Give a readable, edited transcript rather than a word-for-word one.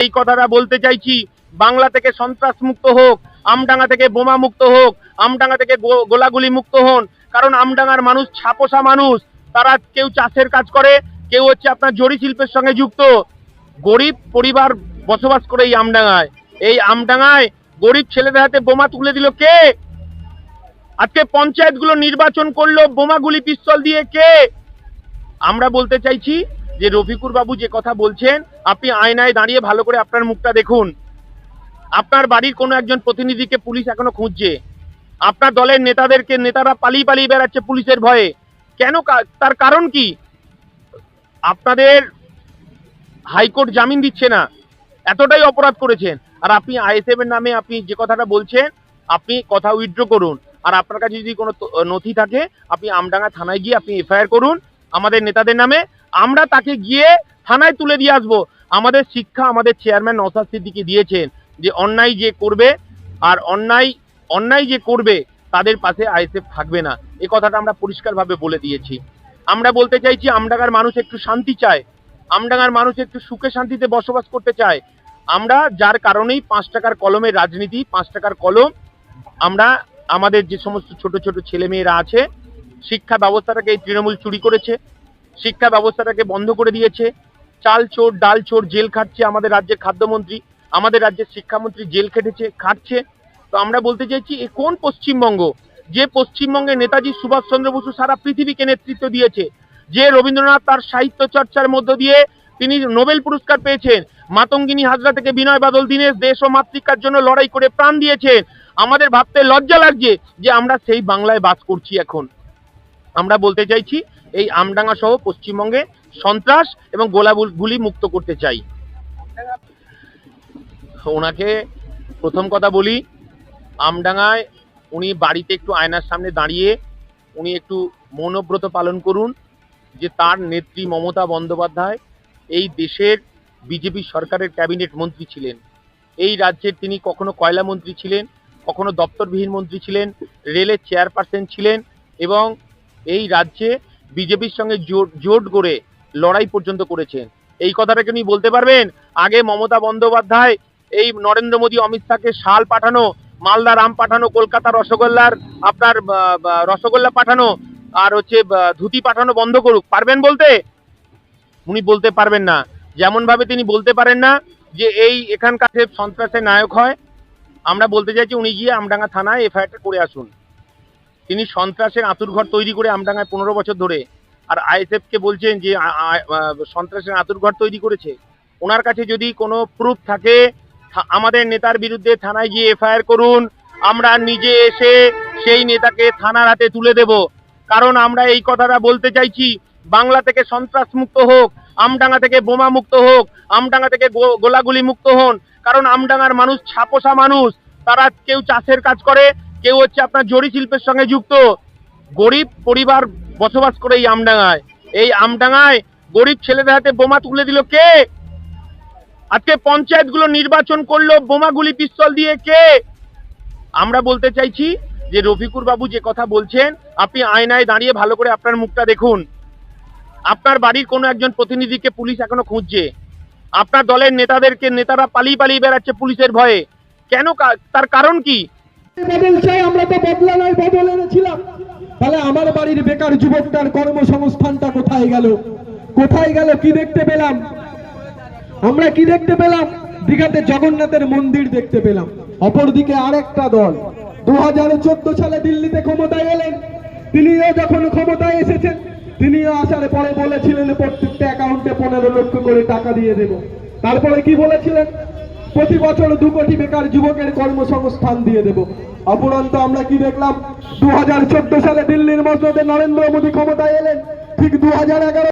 এই কথাটা বলতে চাইছি, বাংলা থেকে সন্ত্রাস মুক্ত হোক, আমডাঙ্গা থেকে বোমা মুক্ত হোক, আমডাঙ্গা থেকে গোলাগুলি মুক্ত হন। কারণ আমডাঙ্গার মানুষ ছাপোষা মানুষ, তারা কেউ চাষের কাজ করে, কেউ হচ্ছে আপনার জরি শিল্পের সঙ্গে যুক্ত। গরিব পরিবার বসবাস করে এই আমডাঙ্গায়। এই আমডাঙ্গায় গরিব ছেলেদের হাতে বোমা তুলে দিল কে? আজকে পঞ্চায়েতগুলো নির্বাচন করলো বোমাগুলি পিস্তল দিয়ে কে? আমরা বলতে চাইছি যে রফিকুর বাবু যে কথা বলছেন, আপনি আয়নায় দাঁড়িয়ে ভালো করে আপনার মুখটা দেখুন। আপনার বাড়ির কোনো একজন প্রতিনিধিকে পুলিশ এখনো খুঁজছে, আপনার দলের নেতারা পালিয়ে পালিয়ে বেড়াচ্ছে পুলিশের ভয়ে। কেন? তার কারণ কি? আপনাদের হাইকোর্ট জামিন দিচ্ছে না, এতটাই অপরাধ করেছেন। আর আপনি আইএসএফ এর নামে আপনি যে কথাটা বলছেন, আপনি কথা উইথড্র করুন। আর আপনার কাছে যদি কোনো নথি থাকে, আপনি আমডাঙ্গা থানায় গিয়ে আপনি এফআইআর করুন আমাদের নেতাদের নামে। আমরা তাকে গিয়ে থানায় তুলে দিয়ে আসবো। আমাদের শিক্ষা আমাদের চেয়ারম্যান নওশাদ সিদ্দিকী দিয়েছেন যে অন্যায় যে করবে আর অন্যায় যে করবে তাদের পাশে আইএসএফ থাকবে না। এই কথাটা আমরা পরিষ্কারভাবে বলে দিয়েছি। আমরা বলতে চাইছি, আমডাঙ্গার মানুষ একটু শান্তি চায়, আমডাঙ্গার মানুষ একটু সুখে শান্তিতে বসবাস করতে চায়। আমরা যার কারণেই 5 টাকার কলমের রাজনীতি, 5 টাকার কলম, আমরা আমাদের যে সমস্ত ছোট ছোট ছেলেমেয়েরা আছে, শিক্ষা ব্যবস্থাটাকে এই তৃণমূল চুরি করেছে, শিক্ষা ব্যবস্থাটাকে বন্ধ করে দিয়েছে। চাল চোর ডাল চোর জেল খাটছে আমাদের রাজ্যের খাদ্যমন্ত্রী, আমাদের রাজ্যের শিক্ষামন্ত্রী জেল খাটছে। তো আমরা বলতে চাইছি, এ কোন পশ্চিমবঙ্গ? যে পশ্চিমবঙ্গে নেতাজি সুভাষচন্দ্র বসু সারা পৃথিবীকে নেতৃত্ব দিয়েছে, যে রবীন্দ্রনাথ তার সাহিত্য চর্চার মধ্য দিয়ে তিনি নোবেল পুরস্কার পেয়েছেন, মাতঙ্গিনী হাজরা থেকে বিনয় বাদল দীনেশ দেশ ও মাতৃকার জন্য লড়াই করে প্রাণ দিয়েছেন। আমাদের ভাবতে লজ্জা লাগছে যে আমরা সেই বাংলায় বাস করছি এখন। আমরা বলতে চাইছি, এই আমডাঙ্গা সহ পশ্চিমবঙ্গে সন্ত্রাস এবং গোলাগুলি মুক্ত করতে চাই। ওনাকে প্রথম কথা বলি, আমডাঙ্গায় উনি বাড়িতে একটু আয়নার সামনে দাঁড়িয়ে উনি একটু মৌনব্রত পালন করুন যে তার নেত্রী মমতা বন্দ্যোপাধ্যায় এই দেশের বিজেপি সরকারের ক্যাবিনেট মন্ত্রী ছিলেন। এই রাজ্যের তিনি কখনো কয়লা মন্ত্রী ছিলেন, কখনো দপ্তরবিহীন মন্ত্রী ছিলেন, রেলের চেয়ারপারসন ছিলেন এবং এই রাজ্যে বিজেপির সঙ্গে জোট গড়ে লড়াই পর্যন্ত করেছেন। এই কথাটাকে উনি বলতে পারবেন? আগে মমতা বন্দ্যোপাধ্যায় এই নরেন্দ্র মোদী অমিত শাহকে শাল পাঠানো, মালদা রাম পাঠানো, কলকাতা রসগোল্লার আপনার রসগোল্লা পাঠানো আর হচ্ছে ধুতি পাঠানো বন্ধ করুক, পারবেন বলতে? উনি বলতে পারবেন না। যেমন ভাবে তিনি বলতে পারেন না যে এই এখানকার সন্ত্রাসের নায়ক হয়। আমরা বলতে চাইছি, উনি গিয়ে আমডাঙ্গা থানায় এফআইআরটা করে আসুন। তিনি সন্ত্রাসের আঁতুড়ঘর তৈরি করে আমডাঙ্গায় 15 বছর ধরে, আর আইএসএফ কে বলছেন যে সন্ত্রাসের আঁতুড়ঘর তৈরি করেছে। ওনার কাছে যদি কোনো প্রুফ থাকে, আমাদের নেতার বিরুদ্ধে থানায় গিয়ে এফআইআর করুন। আমরা নিজে এসে সেই নেতাকে থানার হাতে তুলে দেব। কারণ আমরা এই কথাটা বলতে চাইছি, বাংলা থেকে সন্ত্রাস মুক্ত হোক, আমডাঙ্গা থেকে বোমা মুক্ত হোক, আমডাঙ্গা থেকে গোলাগুলি মুক্ত হন। কারণ আমডাঙ্গার মানুষ ছাপোষা মানুষ, তারা কেউ চাষের কাজ করে, কেউ হচ্ছে আপনার জরি শিল্পের সঙ্গে যুক্ত। গরিব পরিবার বসবাস করে এই আমডাঙ্গায়। এই আমডাঙ্গায় গরিব ছেলেদের হাতে বোমা তুলে দিল কে? আজকে পঞ্চায়েতগুলো নির্বাচন করলো বোমাগুলি পিস্তল দিয়ে কে? আমরা বলতে চাইছি যে রফিকুর বাবু যে কথা বলছেন, আপনি আয়নায় দাঁড়িয়ে ভালো করে আপনার মুখটা দেখুন। আপনার বাড়ির কোনো একজন প্রতিনিধিকে পুলিশ এখনো খুঁজছে, আপনার দলের নেতারা পালিয়ে পালিয়ে বেড়াচ্ছে পুলিশের ভয়ে। কেন? তার কারণ কি? বদল চাই, আমরা তো বদলা নয় বদল এনেছিলাম। তাহলে আমার বাড়ির বেকার যুবকটার কর্মসংস্থানটা কোথায় গেল? কোথায় গেল? কি দেখতে পেলাম আমরা? কি দেখতে পেলাম? দীঘাতে জগন্নাথের মন্দির দেখতে পেলাম। অপরদিকে আরেকটা দল 2014 সালে দিল্লিতে ক্ষমতায় এলেন। তিনিও যখন ক্ষমতায় এসেছেন, তিনিও আসার পরে বলেছিলেন প্রত্যেকটা অ্যাকাউন্টে 15 লক্ষ করে টাকা দিয়ে দেব। তারপরে কি বলেছিলেন? প্রতি বছর 2 কোটি বেকার যুবকের কর্মসংস্থান দিয়ে দেব। অপরন্ত আমরা কি দেখলাম? 2014 সালে দিল্লির মসনদে নরেন্দ্র মোদী ক্ষমতায় এলেন, ঠিক 2011